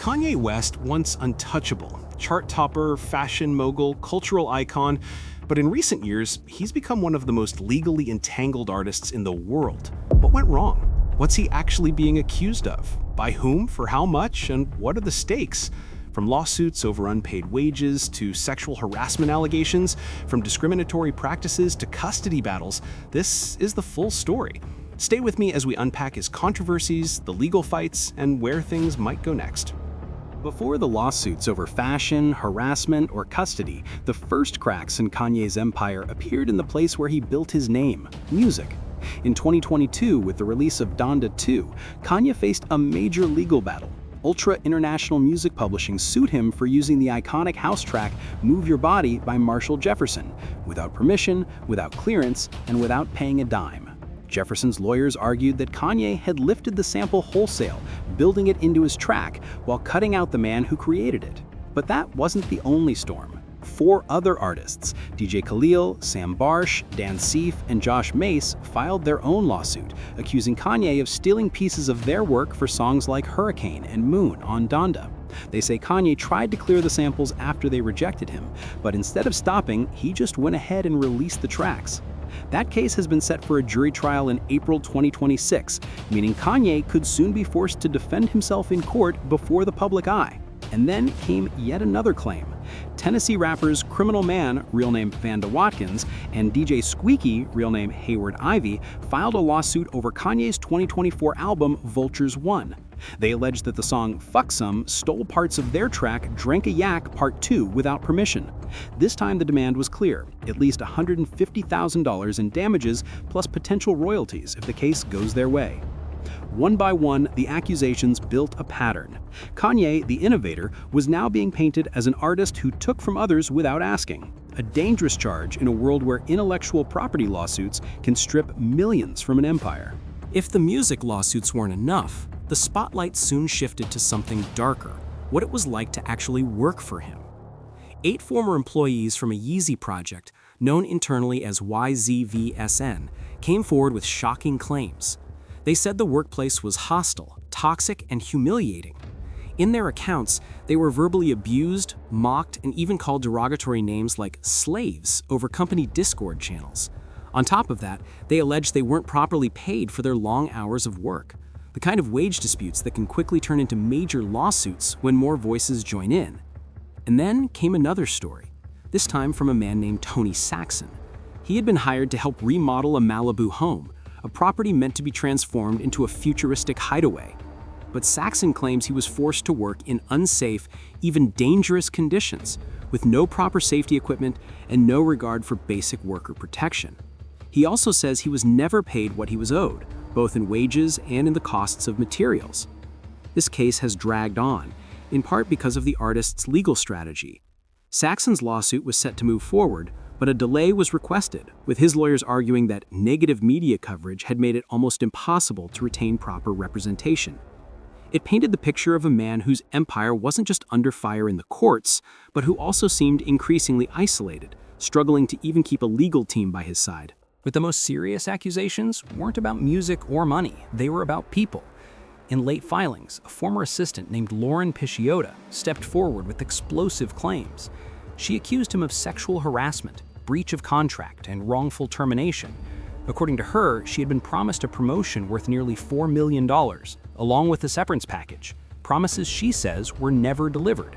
Kanye West, once untouchable, chart topper, fashion mogul, cultural icon, but in recent years, he's become one of the most legally entangled artists in the world. What went wrong? What's he actually being accused of? By whom? For how much? And what are the stakes? From lawsuits over unpaid wages to sexual harassment allegations, from discriminatory practices to custody battles, this is the full story. Stay with me as we unpack his controversies, the legal fights, and where things might go next. Before the lawsuits over fashion, harassment, or custody, the first cracks in Kanye's empire appeared in the place where he built his name, music. In 2022, with the release of Donda 2, Kanye faced a major legal battle. Ultra International Music Publishing sued him for using the iconic house track Move Your Body by Marshall Jefferson, without permission, without clearance, and without paying a dime. Jefferson's lawyers argued that Kanye had lifted the sample wholesale, building it into his track, while cutting out the man who created it. But that wasn't the only storm. 4 other artists, DJ Khalil, Sam Barsh, Dan Seif, and Josh Mace, filed their own lawsuit, accusing Kanye of stealing pieces of their work for songs like Hurricane and Moon on Donda. They say Kanye tried to clear the samples after they rejected him, but instead of stopping, he just went ahead and released the tracks. That case has been set for a jury trial in April 2026, meaning Kanye could soon be forced to defend himself in court before the public eye. And then came yet another claim. Tennessee rappers Criminal Man, real name Vanda Watkins, and DJ Squeaky, real name Hayward Ivy, filed a lawsuit over Kanye's 2024 album Vultures 1. They alleged that the song Fuck Some stole parts of their track Drank a Yak Part 2 without permission. This time the demand was clear, at least $150,000 in damages plus potential royalties if the case goes their way. One by one, the accusations built a pattern. Kanye, the innovator, was now being painted as an artist who took from others without asking. A dangerous charge in a world where intellectual property lawsuits can strip millions from an empire. If the music lawsuits weren't enough, the spotlight soon shifted to something darker, what it was like to actually work for him. 8 former employees from a Yeezy project, known internally as YZVSN, came forward with shocking claims. They said the workplace was hostile, toxic, and humiliating. In their accounts, they were verbally abused, mocked, and even called derogatory names like slaves over company Discord channels. On top of that, they alleged they weren't properly paid for their long hours of work, the kind of wage disputes that can quickly turn into major lawsuits when more voices join in. And then came another story, this time from a man named Tony Saxon. He had been hired to help remodel a Malibu home, a property meant to be transformed into a futuristic hideaway. But Saxon claims he was forced to work in unsafe, even dangerous conditions, with no proper safety equipment and no regard for basic worker protection. He also says he was never paid what he was owed, both in wages and in the costs of materials. This case has dragged on, in part because of the artist's legal strategy. Saxon's lawsuit was set to move forward, but a delay was requested, with his lawyers arguing that negative media coverage had made it almost impossible to retain proper representation. It painted the picture of a man whose empire wasn't just under fire in the courts, but who also seemed increasingly isolated, struggling to even keep a legal team by his side. But the most serious accusations weren't about music or money, they were about people. In late filings, a former assistant named Lauren Picciota stepped forward with explosive claims. She accused him of sexual harassment, breach of contract, and wrongful termination. According to her, she had been promised a promotion worth nearly $4 million, along with a severance package, promises she says were never delivered.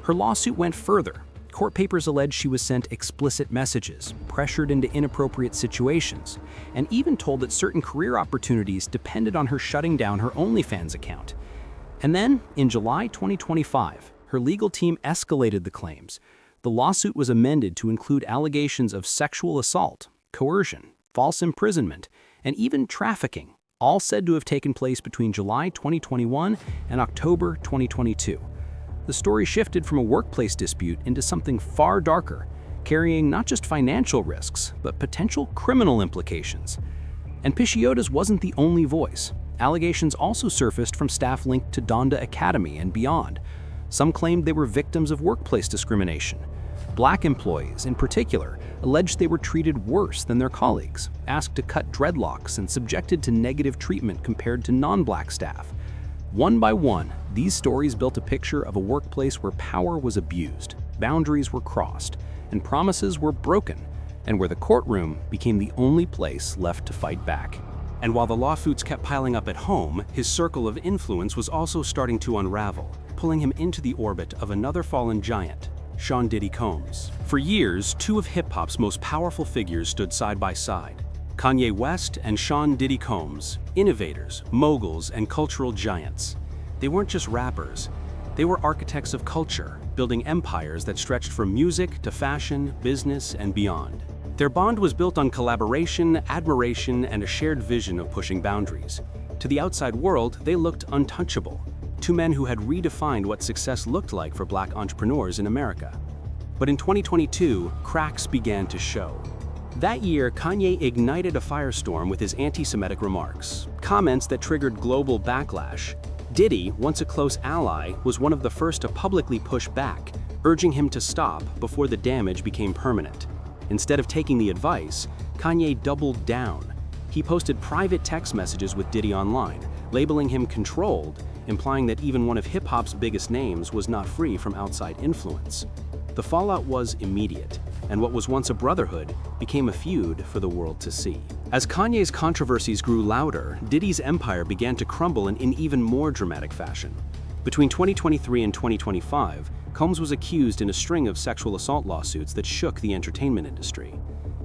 Her lawsuit went further. Court papers allege she was sent explicit messages, pressured into inappropriate situations, and even told that certain career opportunities depended on her shutting down her OnlyFans account. And then, in July 2025, her legal team escalated the claims. The lawsuit was amended to include allegations of sexual assault, coercion, false imprisonment, and even trafficking, all said to have taken place between July 2021 and October 2022. The story shifted from a workplace dispute into something far darker, carrying not just financial risks, but potential criminal implications. And Picciota's wasn't the only voice. Allegations also surfaced from staff linked to Donda Academy and beyond. Some claimed they were victims of workplace discrimination. Black employees, in particular, alleged they were treated worse than their colleagues, asked to cut dreadlocks, and subjected to negative treatment compared to non-black staff. One by one, these stories built a picture of a workplace where power was abused, boundaries were crossed, and promises were broken, and where the courtroom became the only place left to fight back. And while the lawsuits kept piling up at home, his circle of influence was also starting to unravel, pulling him into the orbit of another fallen giant, Sean Diddy Combs. For years, two of hip-hop's most powerful figures stood side by side, Kanye West and Sean Diddy Combs, innovators, moguls, and cultural giants. They weren't just rappers, they were architects of culture, building empires that stretched from music to fashion, business, and beyond. Their bond was built on collaboration, admiration, and a shared vision of pushing boundaries. To the outside world, they looked untouchable. Two men who had redefined what success looked like for Black entrepreneurs in America. But in 2022, cracks began to show. That year, Kanye ignited a firestorm with his anti-Semitic remarks, comments that triggered global backlash. Diddy, once a close ally, was one of the first to publicly push back, urging him to stop before the damage became permanent. Instead of taking the advice, Kanye doubled down. He posted private text messages with Diddy online, labeling him controlled, implying that even one of hip-hop's biggest names was not free from outside influence. The fallout was immediate, and what was once a brotherhood became a feud for the world to see. As Kanye's controversies grew louder, Diddy's empire began to crumble in even more dramatic fashion. Between 2023 and 2025, Combs was accused in a string of sexual assault lawsuits that shook the entertainment industry.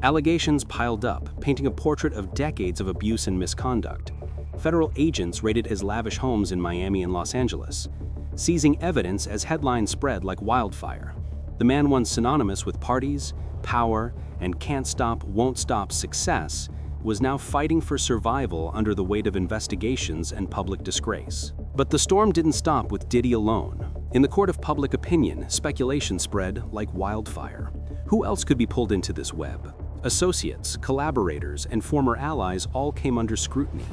Allegations piled up, painting a portrait of decades of abuse and misconduct. Federal agents raided his lavish homes in Miami and Los Angeles, seizing evidence as headlines spread like wildfire. The man once synonymous with parties, power, and can't stop, won't stop success was now fighting for survival under the weight of investigations and public disgrace. But the storm didn't stop with Diddy alone. In the court of public opinion, speculation spread like wildfire. Who else could be pulled into this web? Associates, collaborators, and former allies all came under scrutiny.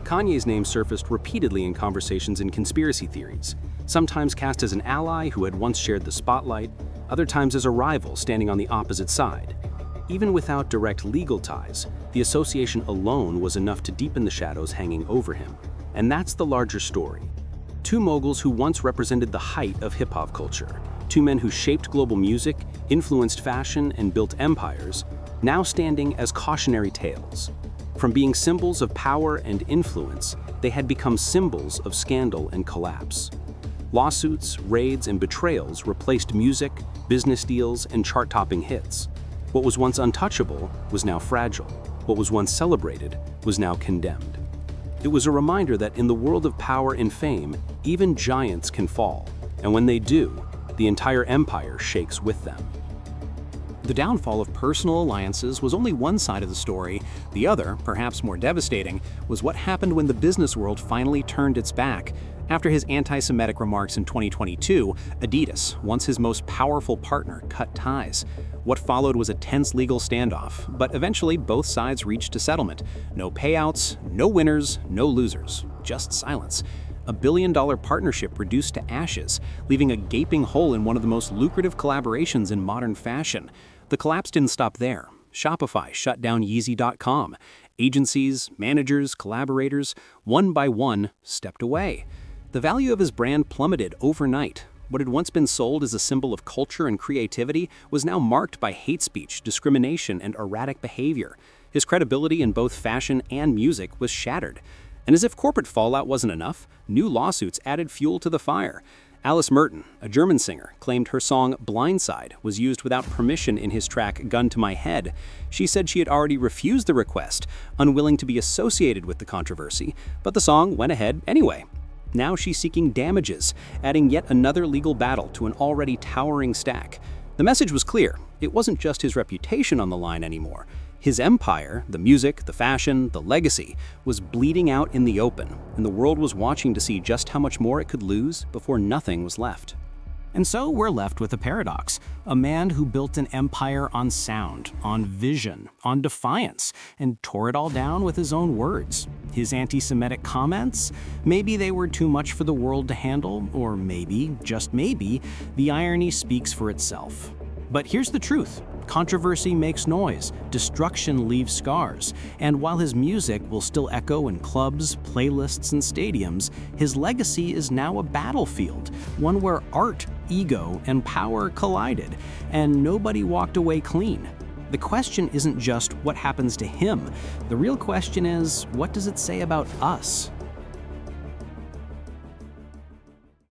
Kanye's name surfaced repeatedly in conversations and conspiracy theories, sometimes cast as an ally who had once shared the spotlight, other times as a rival standing on the opposite side. Even without direct legal ties, the association alone was enough to deepen the shadows hanging over him. And that's the larger story. Two moguls who once represented the height of hip-hop culture, two men who shaped global music, influenced fashion, and built empires, now standing as cautionary tales. From being symbols of power and influence, they had become symbols of scandal and collapse. Lawsuits, raids, and betrayals replaced music, business deals, and chart-topping hits. What was once untouchable was now fragile. What was once celebrated was now condemned. It was a reminder that in the world of power and fame, even giants can fall, and when they do, the entire empire shakes with them. The downfall of personal alliances was only one side of the story. The other, perhaps more devastating, was what happened when the business world finally turned its back. After his anti-Semitic remarks in 2022, Adidas, once his most powerful partner, cut ties. What followed was a tense legal standoff, but eventually both sides reached a settlement. No payouts, no winners, no losers, just silence. A billion-dollar partnership reduced to ashes, leaving a gaping hole in one of the most lucrative collaborations in modern fashion. The collapse didn't stop there. Shopify shut down Yeezy.com. Agencies, managers, collaborators, one by one, stepped away. The value of his brand plummeted overnight. What had once been sold as a symbol of culture and creativity was now marked by hate speech, discrimination, and erratic behavior. His credibility in both fashion and music was shattered. And as if corporate fallout wasn't enough, new lawsuits added fuel to the fire. Alice Merton, a German singer, claimed her song Blindside was used without permission in his track Gun to My Head. She said she had already refused the request, unwilling to be associated with the controversy, but the song went ahead anyway. Now she's seeking damages, adding yet another legal battle to an already towering stack. The message was clear. It wasn't just his reputation on the line anymore. His empire, the music, the fashion, the legacy, was bleeding out in the open, and the world was watching to see just how much more it could lose before nothing was left. And so we're left with a paradox. A man who built an empire on sound, on vision, on defiance, and tore it all down with his own words. His anti-Semitic comments? Maybe they were too much for the world to handle, or maybe, just maybe, the irony speaks for itself. But here's the truth. Controversy makes noise, destruction leaves scars, and while his music will still echo in clubs, playlists, and stadiums, his legacy is now a battlefield, one where art, ego, and power collided, and nobody walked away clean. The question isn't just what happens to him. The real question is, what does it say about us?